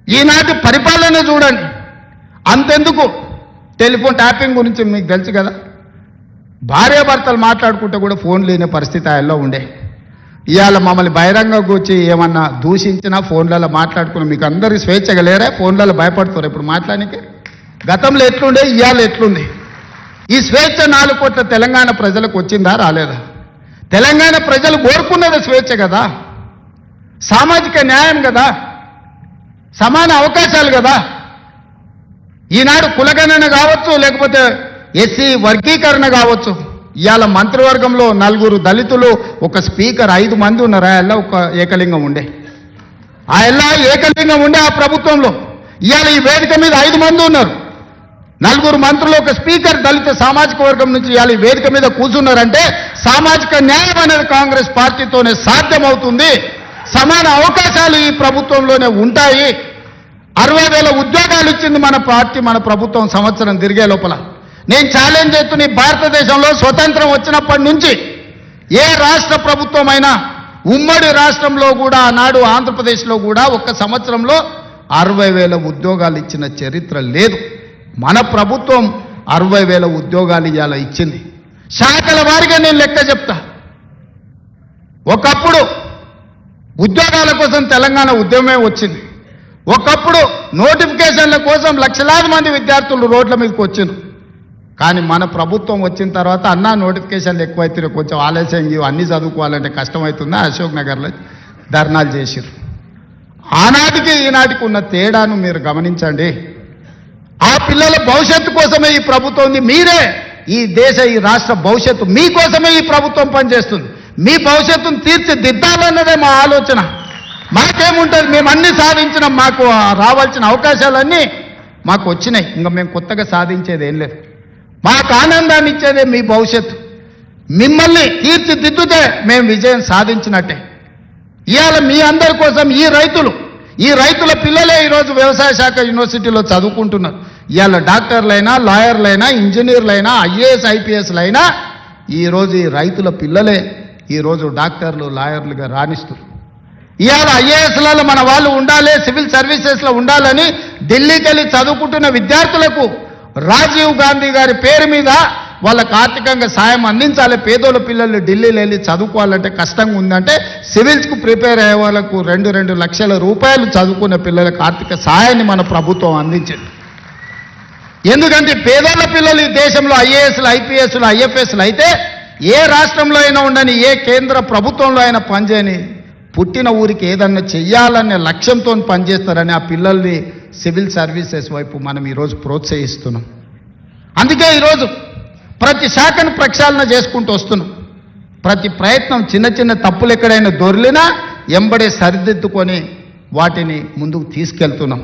ఈనాటి పరిపాలన చూడండి. అంతెందుకు టెలిఫోన్ ట్యాపింగ్ గురించి మీకు తెలుసు కదా, భార్యాభర్తలు మాట్లాడుకుంటే కూడా ఫోన్ లేని పరిస్థితి ఆయనలో ఉండే. ఇవాళ మమ్మల్ని బహిరంగ కూర్చి ఏమన్నా దూషించినా ఫోన్లలో మాట్లాడుకున్నా మీకు అందరికీ స్వేచ్ఛగా లేరా? ఫోన్లలో భయపడుతున్నారు ఇప్పుడు మాట్లాడానికి. గతంలో ఎట్లుండే, ఇవాళ ఎట్లుంది? ఈ స్వేచ్ఛ 4 కోట్ల తెలంగాణ ప్రజలకు వచ్చిందా రాలేదా? తెలంగాణ ప్రజలు కోరుకున్నది స్వేచ్ఛ కదా, సామాజిక న్యాయం కదా, సమాన అవకాశాలు కదా. ఈనాడు కులగణన కావచ్చు, లేకపోతే ఎస్సీ వర్గీకరణ కావచ్చు. ఇవాళ మంత్రివర్గంలో 4 దళితులు, ఒక స్పీకర్, 5 మంది ఉన్నారు. ఆ ఒక ఏకలింగం ఉండే, ఆ ఏకలింగం ఉండే ఆ ప్రభుత్వంలో. ఇవాళ ఈ వేదిక మీద 5 మంది ఉన్నారు, 4 మంత్రులు, ఒక స్పీకర్, దళిత సామాజిక వర్గం నుంచి ఇవాళ ఈ వేదిక మీద కూర్చున్నారంటే సామాజిక న్యాయం అనేది కాంగ్రెస్ పార్టీతోనే సాధ్యమవుతుంది. సమాన అవకాశాలు ఈ ప్రభుత్వంలోనే ఉంటాయి. 60,000 ఉద్యోగాలు ఇచ్చింది మన పార్టీ, మన ప్రభుత్వం సంవత్సరం తిరిగే లోపల. నేను ఛాలెంజ్ చేస్తున్న భారతదేశంలో స్వతంత్రం వచ్చినప్పటి నుంచి ఏ రాష్ట్ర ప్రభుత్వమైనా, ఉమ్మడి రాష్ట్రంలో కూడా, ఆనాడు ఆంధ్రప్రదేశ్లో కూడా ఒక్క సంవత్సరంలో 60,000 ఉద్యోగాలు ఇచ్చిన చరిత్ర లేదు. మన ప్రభుత్వం 60,000 ఉద్యోగాలు ఇవాళ ఇచ్చింది. శాఖల వారిగా నేను లెక్క చెప్తా. ఒకప్పుడు ఉద్యోగాల కోసం తెలంగాణ ఉద్యమమే వచ్చింది. ఒకప్పుడు నోటిఫికేషన్ల కోసం లక్షలాది మంది విద్యార్థులు రోడ్ల మీదకి వచ్చింది. కానీ మన ప్రభుత్వం వచ్చిన తర్వాత అన్నా నోటిఫికేషన్లు ఎక్కువైతే కొంచెం ఆలస్యం అన్నీ చదువుకోవాలంటే కష్టమవుతుందా, అశోక్ నగర్లో ధర్నాలు చేసిరు. ఆనాటికి ఈనాటికి ఉన్న తేడాను మీరు గమనించండి. ఆ పిల్లల భవిష్యత్తు కోసమే ఈ ప్రభుత్వం ఉంది. మీరే ఈ దేశ, ఈ రాష్ట్ర భవిష్యత్తు మీకోసమే ఈ ప్రభుత్వం పనిచేస్తుంది. మీ భవిష్యత్తును తీర్చిదిద్దాలన్నదే మా ఆలోచన. మాకేముంటుంది, మేము అన్ని సాధించినాం, మాకు రావాల్సిన అవకాశాలన్నీ మాకు వచ్చినాయి. ఇంకా మేము కొత్తగా సాధించేది ఏం లేదు. మాకు ఆనందాన్ని ఇచ్చేదే మీ భవిష్యత్తు. మిమ్మల్ని తీర్చిదిద్దుతే మేము విజయం సాధించినట్టే. ఇవాళ మీ అందరి కోసం ఈ రైతుల పిల్లలే ఈరోజు వ్యవసాయ శాఖ యూనివర్సిటీలో చదువుకుంటున్నారు. ఇవాళ డాక్టర్లైనా, లాయర్లైనా, ఇంజనీర్లైనా, ఐఏఎస్ ఐపీఎస్లైనా ఈరోజు ఈ రైతుల పిల్లలే ఈరోజు డాక్టర్లు, లాయర్లుగా రాణిస్తున్నారు. ఇవాళ ఐఏఎస్లలో మన వాళ్ళు ఉండాలి, సివిల్ సర్వీసెస్లో ఉండాలని ఢిల్లీకి వెళ్ళి చదువుకుంటున్న విద్యార్థులకు రాజీవ్ గాంధీ గారి పేరు మీద వాళ్ళకు ఆర్థికంగా సాయం అందించాలి. పేదోళ్ళ పిల్లలు ఢిల్లీలో వెళ్ళి చదువుకోవాలంటే కష్టంగా ఉందంటే సివిల్స్కు ప్రిపేర్ అయ్యే వాళ్ళకు 2 లక్షల రూపాయలు చదువుకున్న పిల్లలకు ఆర్థిక సాయాన్ని మన ప్రభుత్వం అందించింది. ఎందుకంటే పేదోళ్ళ పిల్లలు ఈ దేశంలో ఐఏఎస్లు, ఐపీఎస్లు, ఐఎఫ్ఎస్లు అయితే ఏ రాష్ట్రంలో అయినా ఉండని, ఏ కేంద్ర ప్రభుత్వంలో అయినా పనిచేయని, పుట్టిన ఊరికి ఏదన్నా చెయ్యాలనే లక్ష్యంతో పనిచేస్తారని ఆ పిల్లల్ని సివిల్ సర్వీసెస్ వైపు మనం ఈరోజు ప్రోత్సహిస్తున్నాం. అందుకే ఈరోజు ప్రతి శాఖను ప్రక్షాళన చేసుకుంటూ వస్తున్నాం. ప్రతి ప్రయత్నం చిన్న చిన్న తప్పులు ఎక్కడైనా దొర్లినా ఎంబడే సరిదిద్దుకొని వాటిని ముందుకు తీసుకెళ్తున్నాం.